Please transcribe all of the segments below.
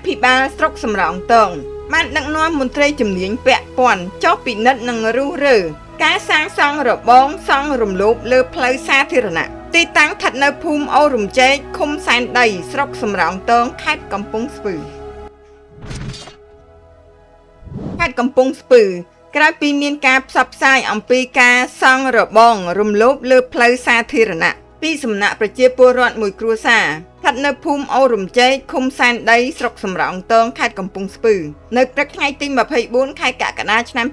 ភិបាលស្រុកសំរោងទងបានដឹកនាំមន្ត្រីជំនាញពាក់ព័ន្ធចុះពិនិត្យនិងរុះរើការសាងសង់របងសង់រំលោភលើផ្លូវសាធារណៈទីតាំងស្ថិតនៅភូមិអូរំជែកឃុំសែនដីស្រុកសំរោងទងខេត្តកំពង់ស្ពឺក្រោយពីមានការផ្សព្វផ្សាយអំពីការសង់របងរំលោភលើផ្លូវសាធារណៈពីសំណាក់ប្រជាពលរដ្ឋមួយគ្រួសារស្ថិតនៅភូមិអូរំជែកឃុំសែនដីស្រុកសំរោងទងខេត្តកំពង់ស្ពឺនៅព្រឹកថ្ងៃទី24ខែកក្កដាឆ្នាំ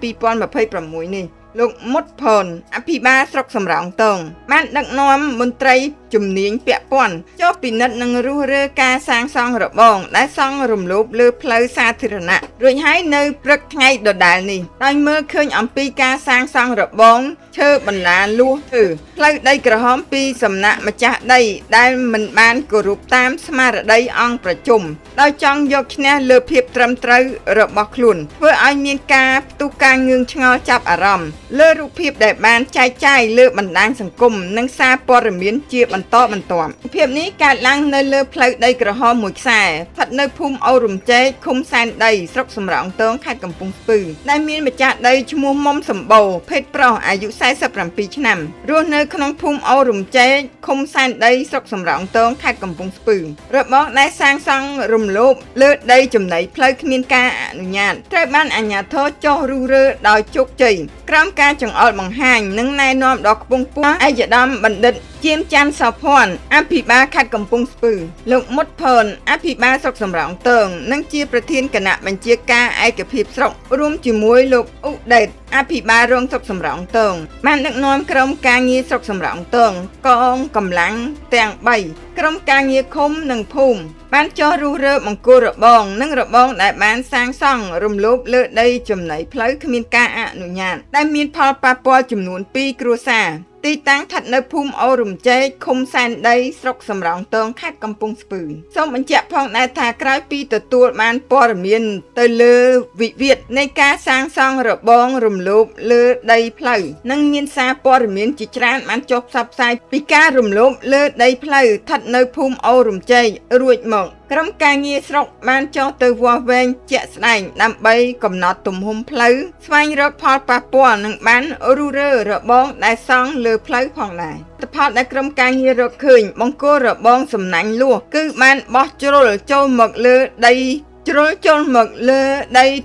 2026នេះលោកមុតផនអភិបាលស្រុកសំរោងទងបានដឹកនាំមន្ត្រីជំនាញពាក់ព័ន្ធចុះពិនិត្យនិងរុះរើការសាងសង់របងដែលសង់រំលោភលើផ្លូវសាធារណៈរួចហើយនៅព្រឹកថ្ងៃដដែលនេះដោយមើលឃើញអំពីការសាងសង់របងឈើបន្លាលួសធ្វើផ្លូវដីក្រហមពីសំណាក់ម្ចាស់ដីដែលមិនបានគោរពតាមស្មារតីអង្គប្រជុំដោយចង់យកឈ្នះលើភាពត្រឹមត្រូវរបស់ខ្លួនធ្វើឲ្យមានការផ្ទុះការងឿងឆ្ងល់ចាប់អារម្មណ៍លើរូបភាពដែលបានចែកចាយលើបណ្ដាញសង្គមនិងសារព័ត៌មានជាបន្តបន្ទាប់ភាពនេះកើតឡើងនៅលើផ្លូវដីក្រហមមួយខ្សែស្ថិតនៅភូមិអូរំជែកឃុំសែនដីស្រុកសំរោងទងខេត្តកំពង់ស្ពឺដែលមានម្ចាស់ដីឈ្មោះមុំសម្បូរភេទប្រុសអាយុ47ឆ្នាំរស់នៅក្នុងភូមិអូរំជែកឃុំសែនដីស្រុកសំរោងទងខេត្តកំពង់ស្ពឺរបងដែលសាងសង់រំលោភលើដីចំណីផ្លូវគ្មានការអនុញ្ញាតត្រូវបានអាជ្ញាធរចុះរុះរើដោយជោគជ័យក្រោមការចង្អុលបង្ហាញនិងណែនាំដ៏ខ្ពង់ខ្ពស់ឯកឧត្តមបណ្ឌិតជាមច័ន្ទសោភ័ណ្ឌអភិបាលខេត្តកំពង់ស្ពឺលោកមុតផនអភិបាលស្រុកសំរោងទងនិងជាប្រធានគណៈបញ្ជាការឯកភាពស្រុករួមជាមួយលោកអ៊ុដេតអភិបាលរងស្រុកសំរោងទងបានដឹកនាំក្រុមការងារស្រុកសំរោងទងកងកម្លាំងទាំង3ក្រុមការងារឃុំនិងភូមិបានចុះរុះរើបង្គោលរបងនិងរបងដែលបានសាងសង់រំលោភលើដីចំណីផ្លូវគ្មានការអនុញ្ញាតដែលមានផលប៉ះពាល់ចំនួន2គ្រួសារទីតាំងស្ថិតនៅភូមិអូរំជែកឃុំសែនដីស្រុកសំរោងទងខេត្តកំពង់ស្ពឺសូមបញ្ជាក់ផងដែរថាក្រោយពីទទួលបានព័ត៌មានទៅលើវិវាទនៃការសាងសង់របងរំលោភលើដីផ្លូវនិងមានសារព័ត៌មានជាច្រើនបានចុះផ្សព្វផ្សាយពីការរំលោភលើដីផ្លូវស្ថិតនៅភូមិអូរំជែករួចមកក្រុមការងារស្រុកបានចុះទៅវាស់វែងជាក់ស្ដែងដើម្បីកំណត់ទំហំផ្លូវស្វែងរកផលប៉ះពាល់និងបានរុះរើរបងដែលសង់លើផ្លូវផងដែរទិដ្ឋផលដែលក្រុមការងាររកឃើញបង្គោលរបងសំណាញ់លួសគឺបានបោះជ្រុលចូលមកលើដី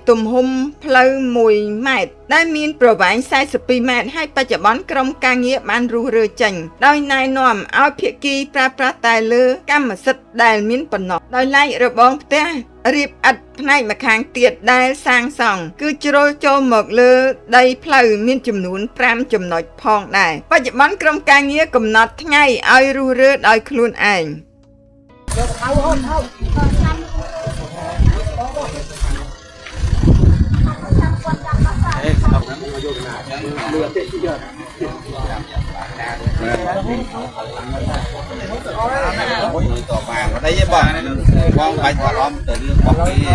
ទំហំផ្លូវ1ម៉ែត្រដែលមានប្រវែង42ម៉ែត្រហើយបច្ចុប្បន្នក្រុមការងារបានរុះរើចេញដោយណែនាំឲ្យភាគីប្រើប្រាស់តែលើកម្មសិទ្ធិដែលមានប៉ុណ្ណោះដោយឡែករបងផ្ទះរៀបឥដ្ឋផ្នែកម្ខាងទៀតដែលសាងសង់គឺជ្រុលចូលមកលើដីផ្លូវមានចំនួន5ចំណុចផងដែរបច្ចុប្បន្នក្រុមការងារកំណត់ថ្ងៃឲ្យរុះរើដោយខ្លួនឯងต่อมาได้ยังบอกบ้องไปขอร้องแต่เรื่องบอกที่